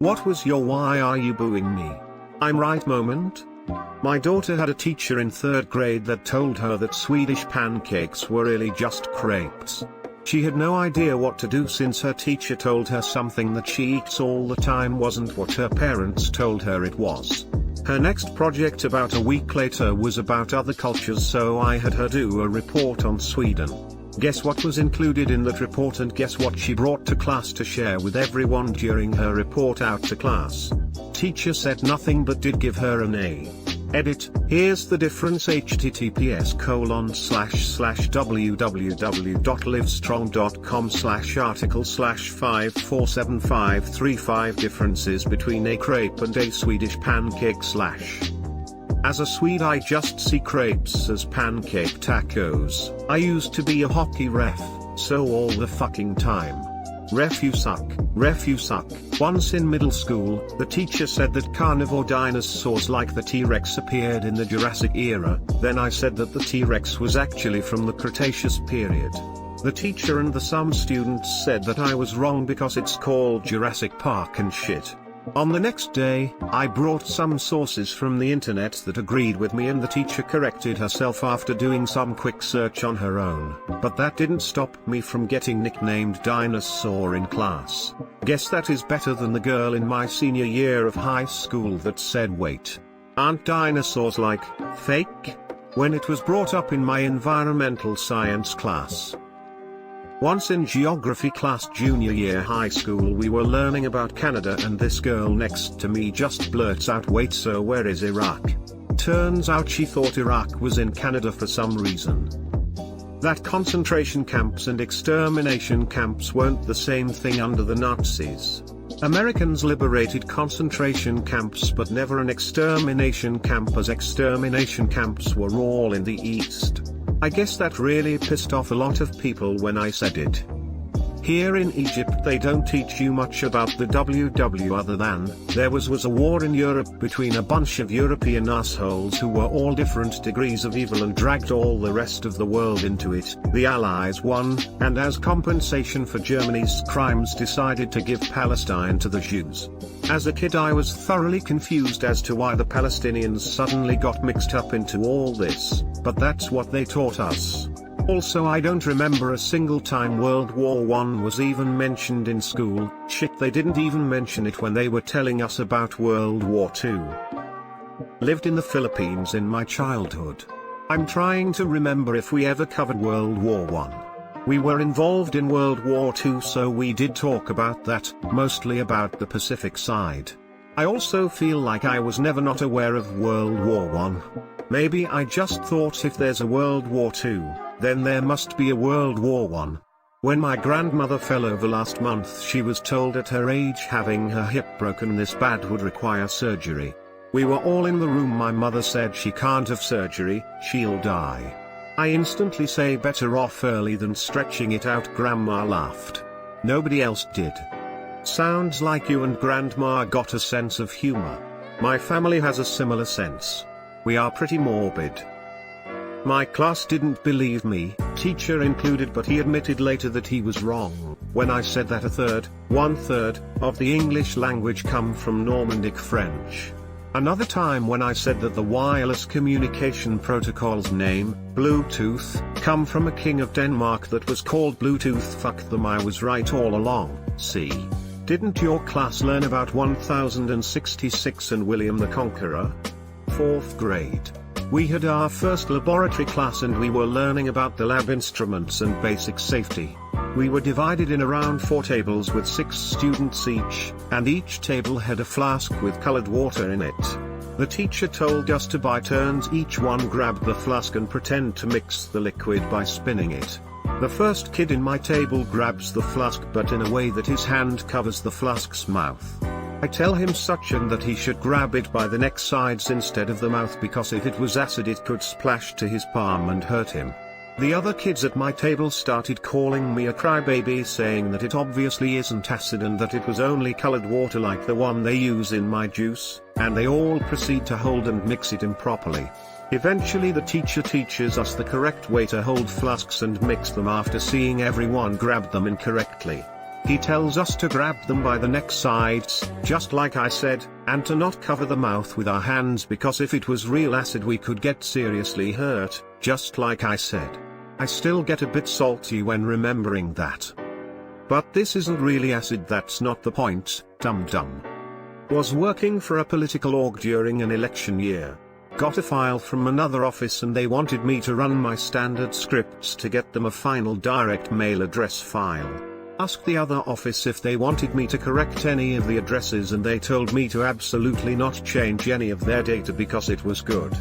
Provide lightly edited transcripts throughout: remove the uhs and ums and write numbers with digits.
What was your why are you booing me? I'm right moment? My daughter had a teacher in 3rd grade that told her that Swedish pancakes were really just crepes. She had no idea what to do since her teacher told her something that she eats all the time wasn't what her parents told her it was. Her next project about a week later was about other cultures, so I had her do a report on Sweden. Guess what was included in that report, and guess what she brought to class to share with everyone during her report out to class? Teacher said nothing but did give her an A. Edit, here's the difference: https://www.livestrong.com/article/5475535 differences between a crepe and a Swedish pancake / As a Swede, I just see crepes as pancake tacos. I used to be a hockey ref, so all the fucking time. Ref you suck, ref you suck. Once in middle school, the teacher said that carnivore dinosaurs like the T-Rex appeared in the Jurassic era, then I said that the T-Rex was actually from the Cretaceous period. The teacher and some students said that I was wrong because it's called Jurassic Park and shit. On the next day, I brought some sources from the internet that agreed with me, and the teacher corrected herself after doing some quick search on her own. But that didn't stop me from getting nicknamed Dinosaur in class. Guess that is better than the girl in my senior year of high school that said, "Wait, aren't dinosaurs like fake?" when it was brought up in my environmental science class. Once in geography class junior year high school, we were learning about Canada, and this girl next to me just blurts out, "Wait, so where is Iraq?" Turns out she thought Iraq was in Canada for some reason. That concentration camps and extermination camps weren't the same thing under the Nazis. Americans liberated concentration camps but never an extermination camp, as extermination camps were all in the East. I guess that really pissed off a lot of people when I said it. Here in Egypt they don't teach you much about the WW other than, there was a war in Europe between a bunch of European assholes who were all different degrees of evil and dragged all the rest of the world into it. The Allies won, and as compensation for Germany's crimes decided to give Palestine to the Jews. As a kid I was thoroughly confused as to why the Palestinians suddenly got mixed up into all this, but that's what they taught us. Also, I don't remember a single time World War I was even mentioned in school. Shit, they didn't even mention it when they were telling us about World War II. Lived in the Philippines in my childhood. I'm trying to remember if we ever covered World War I. We were involved in World War II, so we did talk about that, mostly about the Pacific side. I also feel like I was never not aware of World War I. Maybe I just thought if there's a World War II, then there must be a World War I. When my grandmother fell over last month, she was told at her age having her hip broken this bad would require surgery. We were all in the room. My mother said she can't have surgery, she'll die. I instantly say better off early than stretching it out. Grandma laughed. Nobody else did. Sounds like you and Grandma got a sense of humor. My family has a similar sense. We are pretty morbid. My class didn't believe me, teacher included, but he admitted later that he was wrong when I said that one third of the English language come from Normandic French. Another time when I said that the wireless communication protocol's name, Bluetooth, come from a king of Denmark that was called Bluetooth. Fuck them, I was right all along. See? Didn't your class learn about 1066 and William the Conqueror? 4th grade. We had our first laboratory class and we were learning about the lab instruments and basic safety. We were divided in around 4 tables with 6 students each, and each table had a flask with colored water in it. The teacher told us to by turns each one grab the flask and pretend to mix the liquid by spinning it. The first kid in my table grabs the flask, but in a way that his hand covers the flask's mouth. I tell him such and that he should grab it by the neck sides instead of the mouth, because if it was acid it could splash to his palm and hurt him. The other kids at my table started calling me a crybaby, saying that it obviously isn't acid and that it was only colored water like the one they use in my juice, and they all proceed to hold and mix it improperly. Eventually the teacher teaches us the correct way to hold flasks and mix them after seeing everyone grab them incorrectly. He tells us to grab them by the neck sides, just like I said, and to not cover the mouth with our hands because if it was real acid we could get seriously hurt, just like I said. I still get a bit salty when remembering that. But this isn't really acid, that's not the point, dum-dum. Was working for a political org during an election year. Got a file from another office and they wanted me to run my standard scripts to get them a final direct mail address file. Asked the other office if they wanted me to correct any of the addresses and they told me to absolutely not change any of their data because it was good.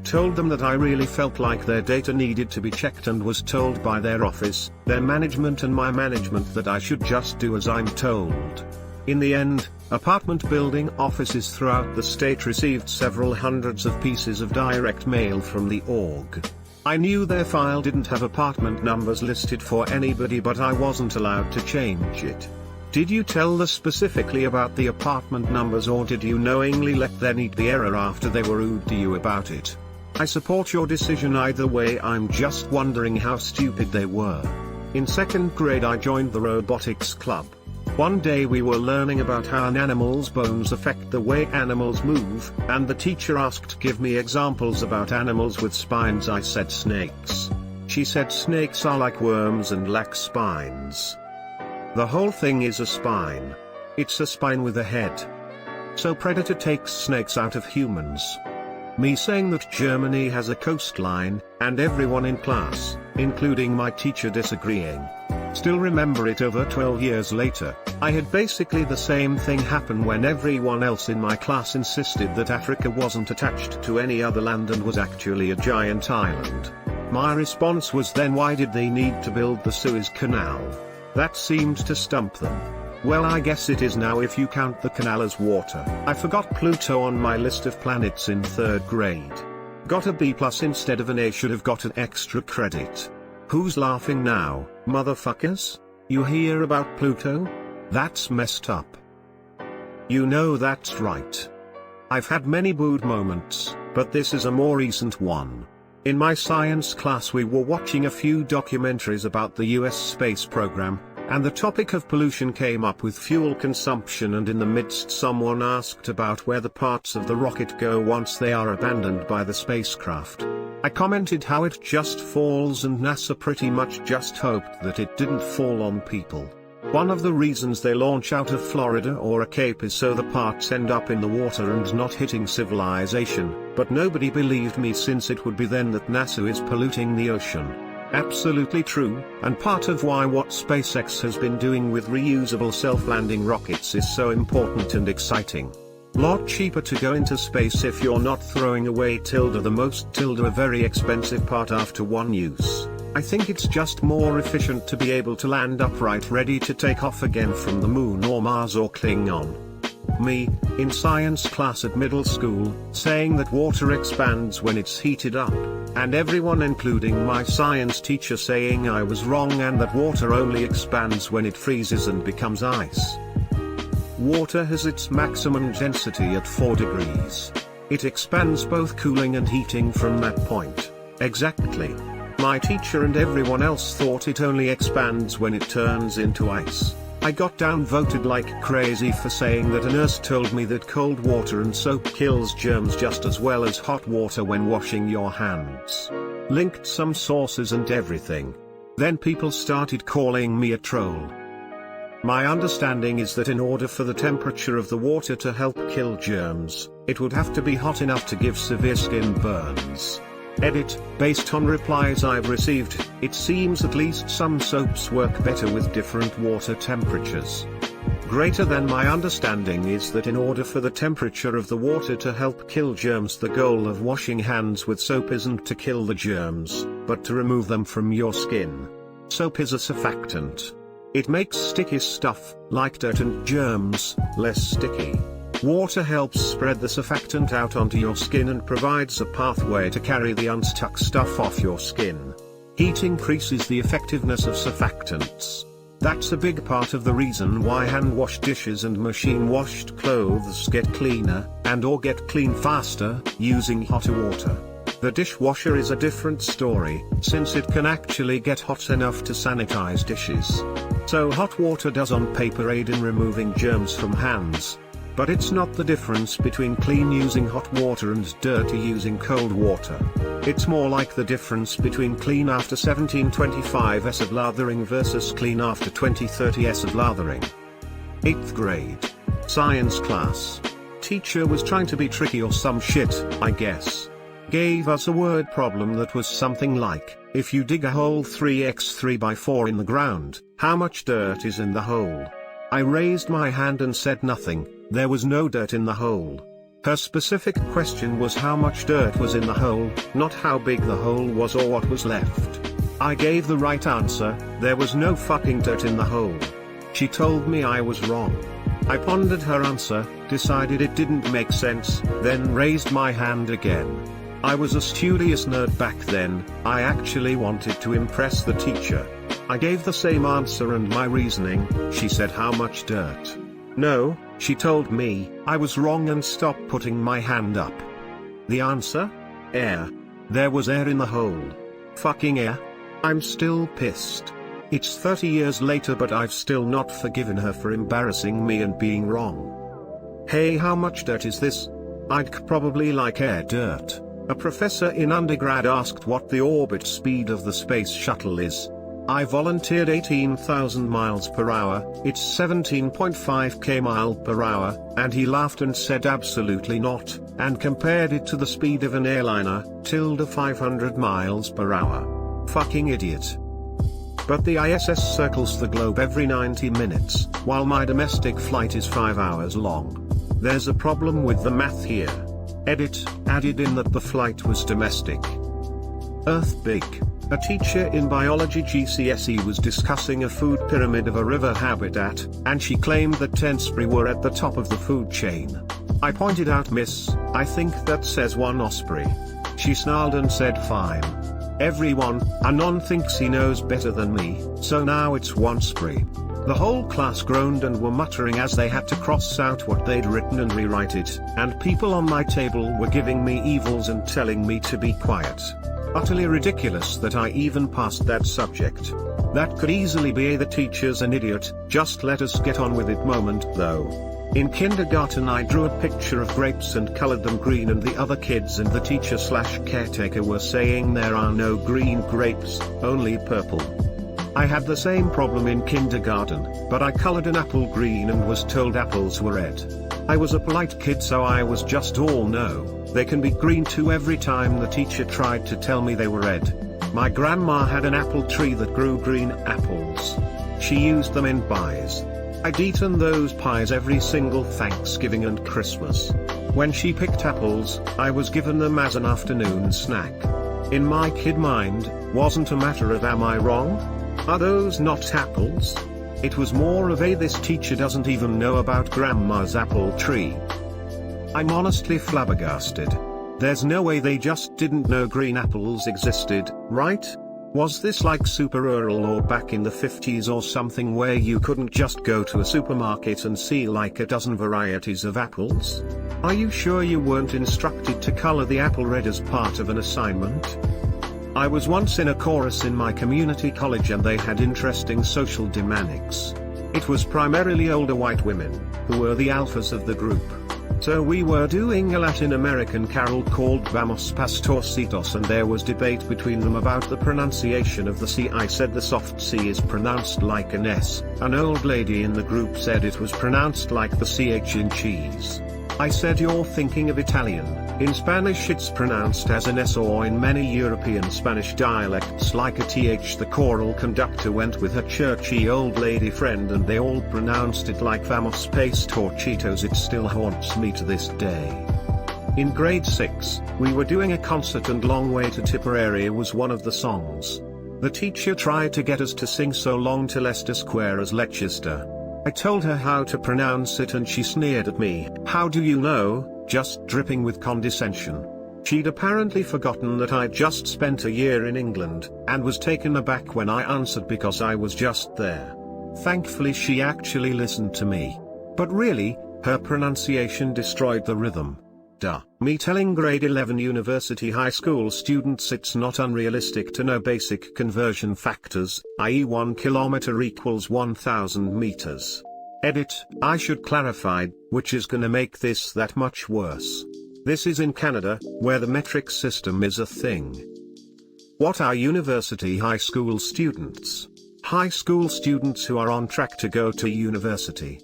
Told them that I really felt like their data needed to be checked and was told by their office, their management and my management that I should just do as I'm told. In the end, apartment building offices throughout the state received several hundreds of pieces of direct mail from the org. I knew their file didn't have apartment numbers listed for anybody but I wasn't allowed to change it. Did you tell them specifically about the apartment numbers or did you knowingly let them eat the error after they were rude to you about it? I support your decision either way, I'm just wondering how stupid they were. In 2nd grade I joined the robotics club. One day we were learning about how an animal's bones affect the way animals move, and the teacher asked give me examples about animals with spines. I said snakes. She said snakes are like worms and lack spines. The whole thing is a spine. It's a spine with a head. So predator takes snakes out of humans. Me saying that Germany has a coastline, and everyone in class, including my teacher, disagreeing. Still remember it over 12 years later. I had basically the same thing happen when everyone else in my class insisted that Africa wasn't attached to any other land and was actually a giant island. My response was then why did they need to build the Suez Canal? That seemed to stump them. Well, I guess it is now if you count the canal as water. I forgot Pluto on my list of planets in 3rd grade. Got a B+ instead of an A, should have got an extra credit. Who's laughing now, motherfuckers? You hear about Pluto? That's messed up. You know that's right. I've had many booed moments, but this is a more recent one. In my science class we were watching a few documentaries about the US space program, and the topic of pollution came up with fuel consumption, and in the midst someone asked about where the parts of the rocket go once they are abandoned by the spacecraft. I commented how it just falls and NASA pretty much just hoped that it didn't fall on people. One of the reasons they launch out of Florida or a Cape is so the parts end up in the water and not hitting civilization, but nobody believed me since it would be then that NASA is polluting the ocean. Absolutely true, and part of why what SpaceX has been doing with reusable self-landing rockets is so important and exciting. Lot cheaper to go into space if you're not throwing away the most a very expensive part after one use. I think it's just more efficient to be able to land upright ready to take off again from the moon or Mars or Klingon. Me, in science class at middle school, saying that water expands when it's heated up, and everyone including my science teacher saying I was wrong and that water only expands when it freezes and becomes ice. Water has its maximum density at 4 degrees. It expands both cooling and heating from that point. Exactly. My teacher and everyone else thought it only expands when it turns into ice. I got downvoted like crazy for saying that a nurse told me that cold water and soap kills germs just as well as hot water when washing your hands. Linked some sources and everything. Then people started calling me a troll. My understanding is that in order for the temperature of the water to help kill germs, it would have to be hot enough to give severe skin burns. Edit, based on replies I've received, it seems at least some soaps work better with different water temperatures. Greater than my understanding is that in order for the temperature of the water to help kill germs, the goal of washing hands with soap isn't to kill the germs, but to remove them from your skin. Soap is a surfactant. It makes sticky stuff, like dirt and germs, less sticky. Water helps spread the surfactant out onto your skin and provides a pathway to carry the unstuck stuff off your skin. Heat increases the effectiveness of surfactants. That's a big part of the reason why hand-washed dishes and machine-washed clothes get cleaner, and/or get clean faster, using hotter water. The dishwasher is a different story, since it can actually get hot enough to sanitize dishes. So hot water does on paper aid in removing germs from hands. But it's not the difference between clean using hot water and dirty using cold water. It's more like the difference between clean after 1725s of lathering versus clean after 2030s of lathering. 8th grade. Science class. Teacher was trying to be tricky or some shit, I guess. Gave us a word problem that was something like, if you dig a hole 3x3x4 in the ground, how much dirt is in the hole? I raised my hand and said nothing. There was no dirt in the hole. Her specific question was how much dirt was in the hole, not how big the hole was or what was left. I gave the right answer, there was no fucking dirt in the hole. She told me I was wrong. I pondered her answer, decided it didn't make sense, then raised my hand again. I was a studious nerd back then, I actually wanted to impress the teacher. I gave the same answer and my reasoning. She said how much dirt. No, she told me, I was wrong and stopped putting my hand up. The answer? Air. There was air in the hole. Fucking air. I'm still pissed. It's 30 years later but I've still not forgiven her for embarrassing me and being wrong. Hey, how much dirt is this? I'd probably like air dirt. A professor in undergrad asked what the orbit speed of the space shuttle is. I volunteered 18,000 miles per hour, it's 17.5 km/h, and he laughed and said absolutely not, and compared it to the speed of an airliner, 500 miles per hour. Fucking idiot. But the ISS circles the globe every 90 minutes, while my domestic flight is 5 hours long. There's a problem with the math here. Edit, added in that the flight was domestic. Earth big. A teacher in biology GCSE was discussing a food pyramid of a river habitat, and she claimed that Tensbury were at the top of the food chain. I pointed out, miss, I think that says one osprey. She snarled and said fine. Everyone, Anon thinks he knows better than me, so now it's one spree. The whole class groaned and were muttering as they had to cross out what they'd written and rewrite it, and people on my table were giving me evils and telling me to be quiet. Utterly ridiculous that I even passed that subject. That could easily be the teacher's an idiot, just let us get on with it moment though. In kindergarten I drew a picture of grapes and colored them green and the other kids and the teacher/caretaker were saying there are no green grapes, only purple. I had the same problem in kindergarten, but I colored an apple green and was told apples were red. I was a polite kid so I was just all no, they can be green too every time the teacher tried to tell me they were red. My grandma had an apple tree that grew green apples. She used them in pies. I'd eaten those pies every single Thanksgiving and Christmas. When she picked apples, I was given them as an afternoon snack. In my kid mind, wasn't a matter of am I wrong? Are those not apples? It was more of a this teacher doesn't even know about grandma's apple tree. I'm honestly flabbergasted. There's no way they just didn't know green apples existed, right? Was this like super rural or back in the 50s or something where you couldn't just go to a supermarket and see like a dozen varieties of apples? Are you sure you weren't instructed to color the apple red as part of an assignment? I was once in a chorus in my community college and they had interesting social dynamics. It was primarily older white women, who were the alphas of the group. So we were doing a Latin American carol called Vamos Pastorcitos and there was debate between them about the pronunciation of the C. I said the soft C is pronounced like an S, an old lady in the group said it was pronounced like the CH in cheese. I said you're thinking of Italian. In Spanish it's pronounced as an S or in many European Spanish dialects like a TH. The choral conductor went with her churchy old lady friend and they all pronounced it like Vamos Pastorcitos. It still haunts me to this day. In grade 6, we were doing a concert and Long Way to Tipperary was one of the songs. The teacher tried to get us to sing So Long to Leicester Square as Leicester. I told her how to pronounce it and she sneered at me. How do you know? Just dripping with condescension. She'd apparently forgotten that I'd just spent a year in England, and was taken aback when I answered because I was just there. Thankfully she actually listened to me. But really, her pronunciation destroyed the rhythm. Duh. Me telling grade 11 university high school students it's not unrealistic to know basic conversion factors, i.e. 1 kilometer equals 1000 meters. Edit, I should clarify, which is gonna make this that much worse. This is in Canada, where the metric system is a thing. What are university high school students? High school students who are on track to go to university.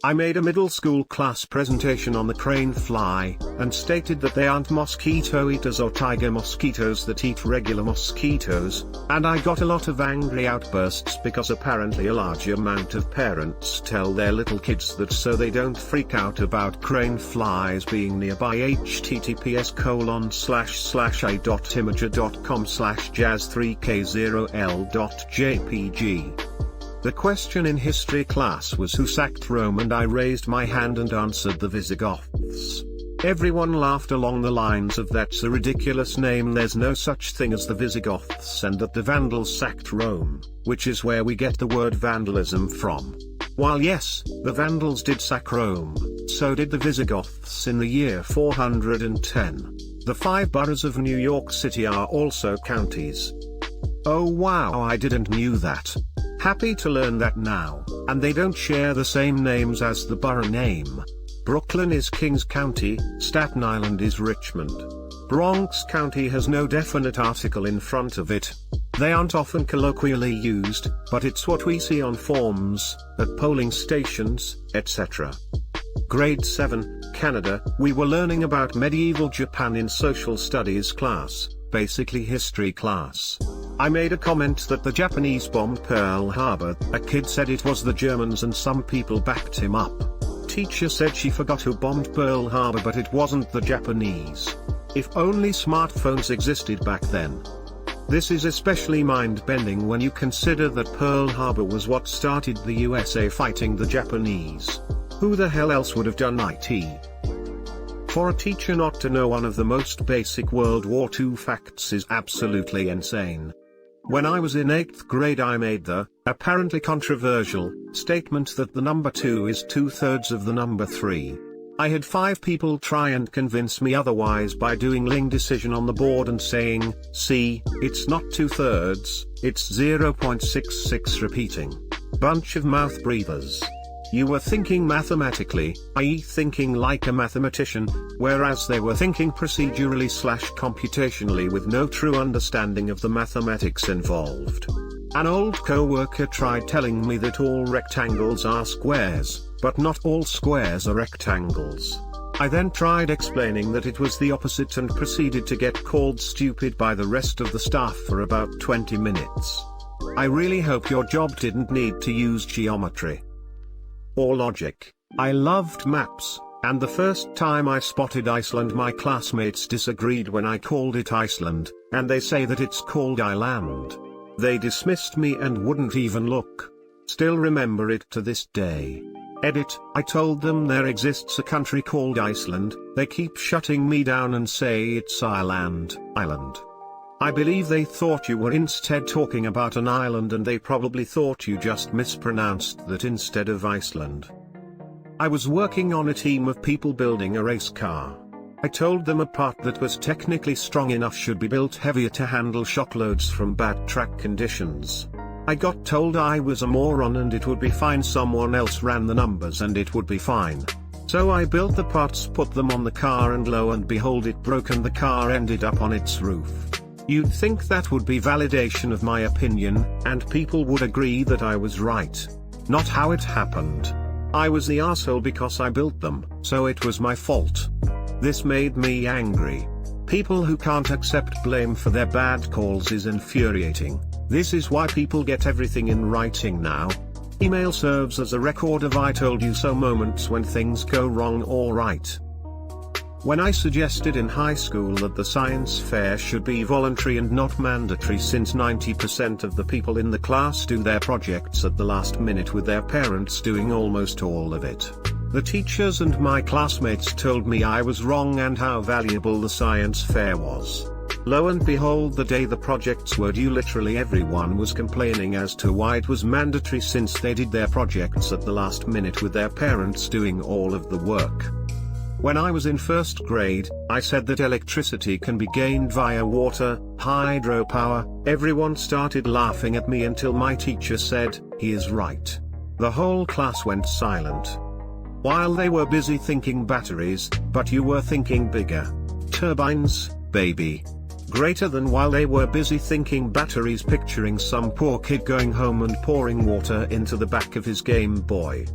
I made a middle school class presentation on the crane fly, and stated that they aren't mosquito eaters or tiger mosquitoes that eat regular mosquitoes, and I got a lot of angry outbursts because apparently a large amount of parents tell their little kids that so they don't freak out about crane flies being nearby. https://a.imager.com/jazz3k0l.jpg. The question in history class was who sacked Rome, and I raised my hand and answered the Visigoths. Everyone laughed along the lines of that's a ridiculous name, there's no such thing as the Visigoths, and that the Vandals sacked Rome, which is where we get the word vandalism from. While yes, the Vandals did sack Rome, so did the Visigoths in the year 410. The 5 boroughs of New York City are also counties. Oh wow, I didn't knew that. Happy to learn that now, and they don't share the same names as the borough name. Brooklyn is Kings County, Staten Island is Richmond. Bronx County has no definite article in front of it. They aren't often colloquially used, but it's what we see on forms, at polling stations, etc. Grade 7, Canada, we were learning about medieval Japan in social studies class, basically history class. I made a comment that the Japanese bombed Pearl Harbor, a kid said it was the Germans and some people backed him up. Teacher said she forgot who bombed Pearl Harbor but it wasn't the Japanese. If only smartphones existed back then. This is especially mind-bending when you consider that Pearl Harbor was what started the USA fighting the Japanese. Who the hell else would have done it? For a teacher not to know one of the most basic World War II facts is absolutely insane. When I was in 8th grade I made the, apparently controversial, statement that the number 2 is 2/3 of the number 3. I had 5 people try and convince me otherwise by doing ling decision on the board and saying, see, it's not 2/3, it's 0.66 repeating. Bunch of mouth breathers. You were thinking mathematically, i.e. thinking like a mathematician, whereas they were thinking procedurally/computationally with no true understanding of the mathematics involved. An old co-worker tried telling me that all rectangles are squares, but not all squares are rectangles. I then tried explaining that it was the opposite and proceeded to get called stupid by the rest of the staff for about 20 minutes. I really hope your job didn't need to use geometry or logic. I loved maps, and the first time I spotted Iceland my classmates disagreed when I called it Iceland, and they say that it's called Island. They dismissed me and wouldn't even look. Still remember it to this day. Edit, I told them there exists a country called Iceland, they keep shutting me down and say it's Island. I believe they thought you were instead talking about an island and they probably thought you just mispronounced that instead of Iceland. I was working on a team of people building a race car. I told them a part that was technically strong enough should be built heavier to handle shock loads from bad track conditions. I got told I was a moron and it would be fine, someone else ran the numbers and it would be fine. So I built the parts, put them on the car, and lo and behold it broke and the car ended up on its roof. You'd think that would be validation of my opinion, and people would agree that I was right. Not how it happened. I was the asshole because I built them, so it was my fault. This made me angry. People who can't accept blame for their bad calls is infuriating. This is why people get everything in writing now. Email serves as a record of I told you so moments when things go wrong or right. When I suggested in high school that the science fair should be voluntary and not mandatory since 90% of the people in the class do their projects at the last minute with their parents doing almost all of it, the teachers and my classmates told me I was wrong and how valuable the science fair was. Lo and behold, the day the projects were due, literally everyone was complaining as to why it was mandatory since they did their projects at the last minute with their parents doing all of the work. When I was in first grade, I said that electricity can be gained via water, hydropower. Everyone started laughing at me until my teacher said, "He is right." The whole class went silent. While they were busy thinking batteries, but you were thinking bigger. Turbines, baby. Greater than. While they were busy thinking batteries, picturing some poor kid going home and pouring water into the back of his Game Boy.